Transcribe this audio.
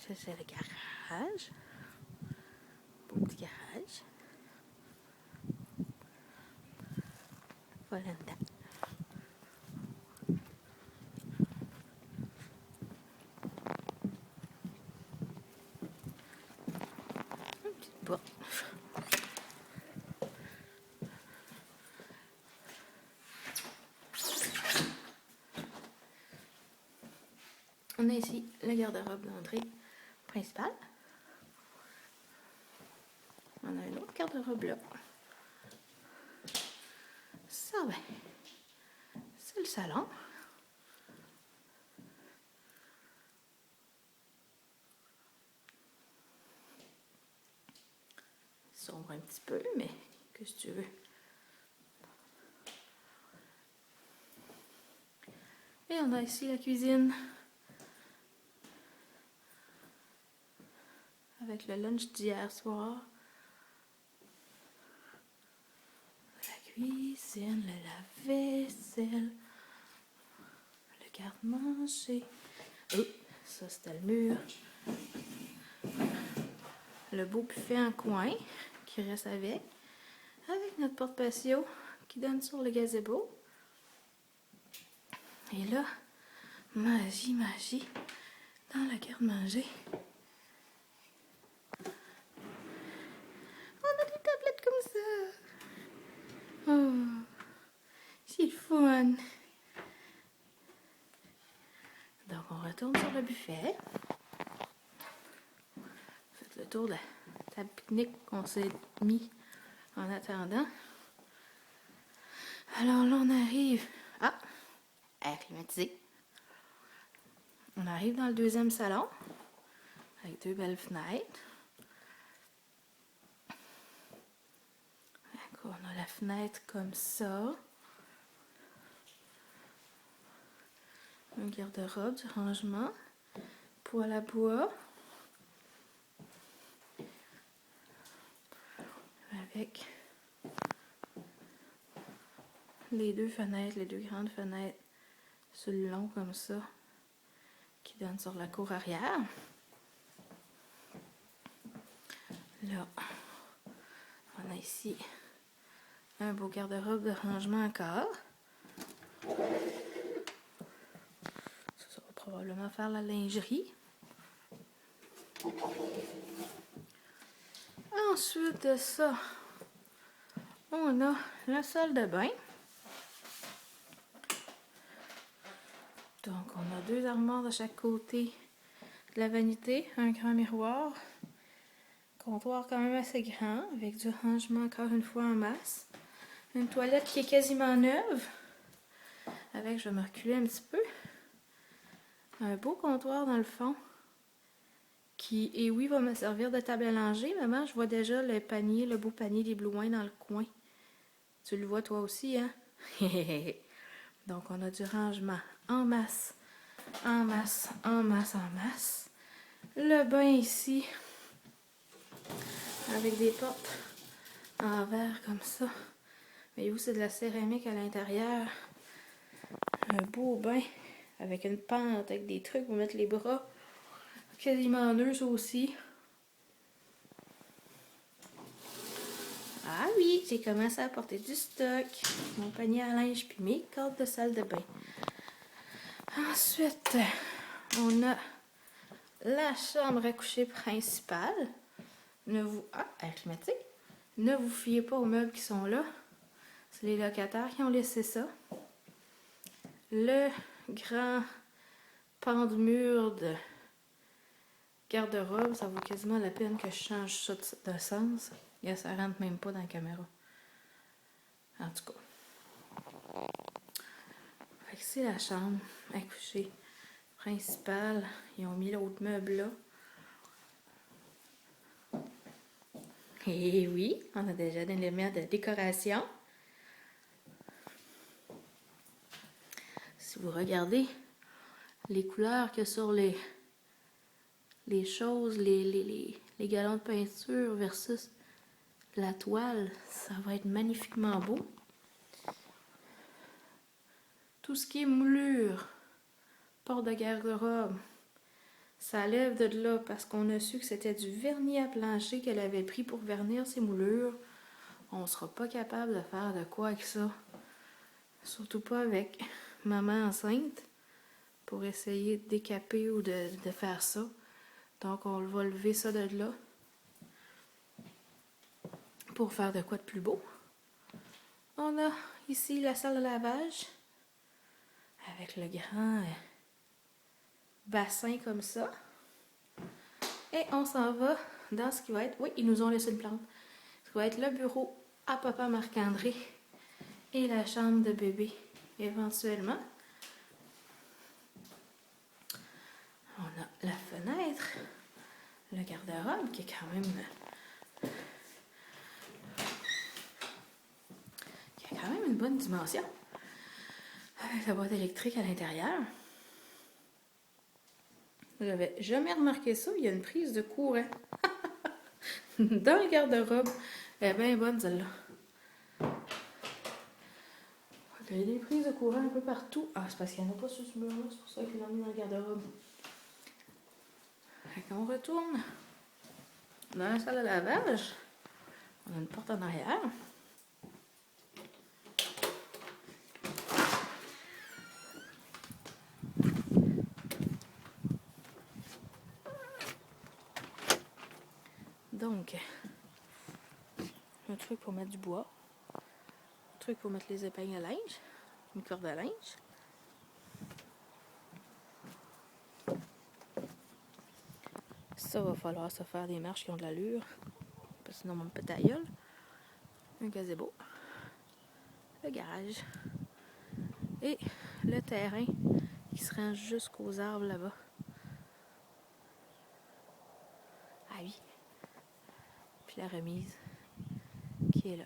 Ça, c'est le garage. Beau petit garage. Voilà dedans. Une petite porte. On a ici le garde-robe d'entrée principal. On a un autre garde-robe là. Ça, ben, c'est le salon. Sombre un petit peu, mais qu'est-ce que tu veux? Et on a ici la cuisine. Avec le lunch d'hier soir. La cuisine, le lave-vaisselle. Le garde-manger. Oh, ça c'était le mur. Le beau buffet en coin qui reste avec. Avec notre porte-patio qui donne sur le gazebo. Et là, magie dans la garde-manger. On a des tablettes comme ça. Oh, c'est le fun. Donc, on retourne sur le buffet. Faites le tour de la table pique-nique qu'on s'est mis en attendant. Alors là, on arrive. Ah! Air climatisé. On arrive dans le deuxième salon. Avec deux belles fenêtres. On a la fenêtre comme ça. Un garde-robe, du rangement. Poêle à bois. Avec les deux fenêtres, les deux grandes fenêtres sur le long comme ça, qui donnent sur la cour arrière. Là, on a ici un beau garde-robe de rangement encore. Ça va probablement faire la lingerie. Ensuite de ça, on a la salle de bain. Donc, on a deux armoires de chaque côté de la vanité, un grand miroir, comptoir quand même assez grand, avec du rangement encore une fois en masse. Une toilette qui est quasiment neuve, avec, je vais me reculer un petit peu, un beau comptoir dans le fond, qui, et oui, va me servir de table à langer. Maman, je vois déjà le panier, le beau panier des Blouins dans le coin. Tu le vois toi aussi, hein? Donc, on a du rangement en masse, en masse, en masse, en masse. Le bain ici, avec des portes en verre comme ça. Voyez-vous, c'est de la céramique à l'intérieur. Un beau bain avec une pente, avec des trucs pour mettre les bras. Quasiment nœuds, ça aussi. Ah oui, j'ai commencé à porter du stock. Mon panier à linge puis mes cordes de salle de bain. Ensuite, on a la chambre à coucher principale. Air climatique. Ne vous fiez pas aux meubles qui sont là. C'est les locataires qui ont laissé ça. Le grand pan de mur de garde-robe, ça vaut quasiment la peine que je change ça de sens. Et ça rentre même pas dans la caméra. En tout cas. Fait que c'est la chambre à coucher principale. Ils ont mis l'autre meuble là. Et oui, on a déjà des éléments de décoration. Si vous regardez les couleurs qu'il y a sur les choses, les galons de peinture versus la toile, ça va être magnifiquement beau. Tout ce qui est moulure, porte de garde-robe, Ça lève de là parce qu'on a su que c'était du vernis à plancher qu'elle avait pris pour vernir ses moulures. On sera pas capable de faire de quoi avec ça. Surtout pas avec maman enceinte pour essayer de décaper ou de faire ça. Donc on va lever ça de là pour faire de quoi de plus beau. On a ici la salle de lavage avec le grand bassin comme ça. Et on s'en va dans ce qui va être... Oui, ils nous ont laissé une plante. Ce qui va être le bureau à papa Marc-André et la chambre de bébé éventuellement. On a la fenêtre, le garde-robe qui est quand même... qui a quand même une bonne dimension. Avec la boîte électrique à l'intérieur. J'avais jamais remarqué ça, il y a une prise de courant dans le garde-robe. Elle est bien bonne celle-là. Il y a des prises de courant un peu partout. Ah, c'est parce qu'il n'y en a pas sur ce mur-là, c'est pour ça qu'il l'a mis dans le garde-robe. Fait qu'on retourne dans la salle de lavage. On a une porte en arrière. Donc, un truc pour mettre du bois. Un truc pour mettre les épingles à linge. Une corde à linge. Ça, va falloir se faire des marches qui ont de l'allure. Parce que sinon, on me pète la gueule. Un gazebo. Le garage. Et le terrain qui se rend jusqu'aux arbres là-bas. Ah oui. Puis la remise qui est là.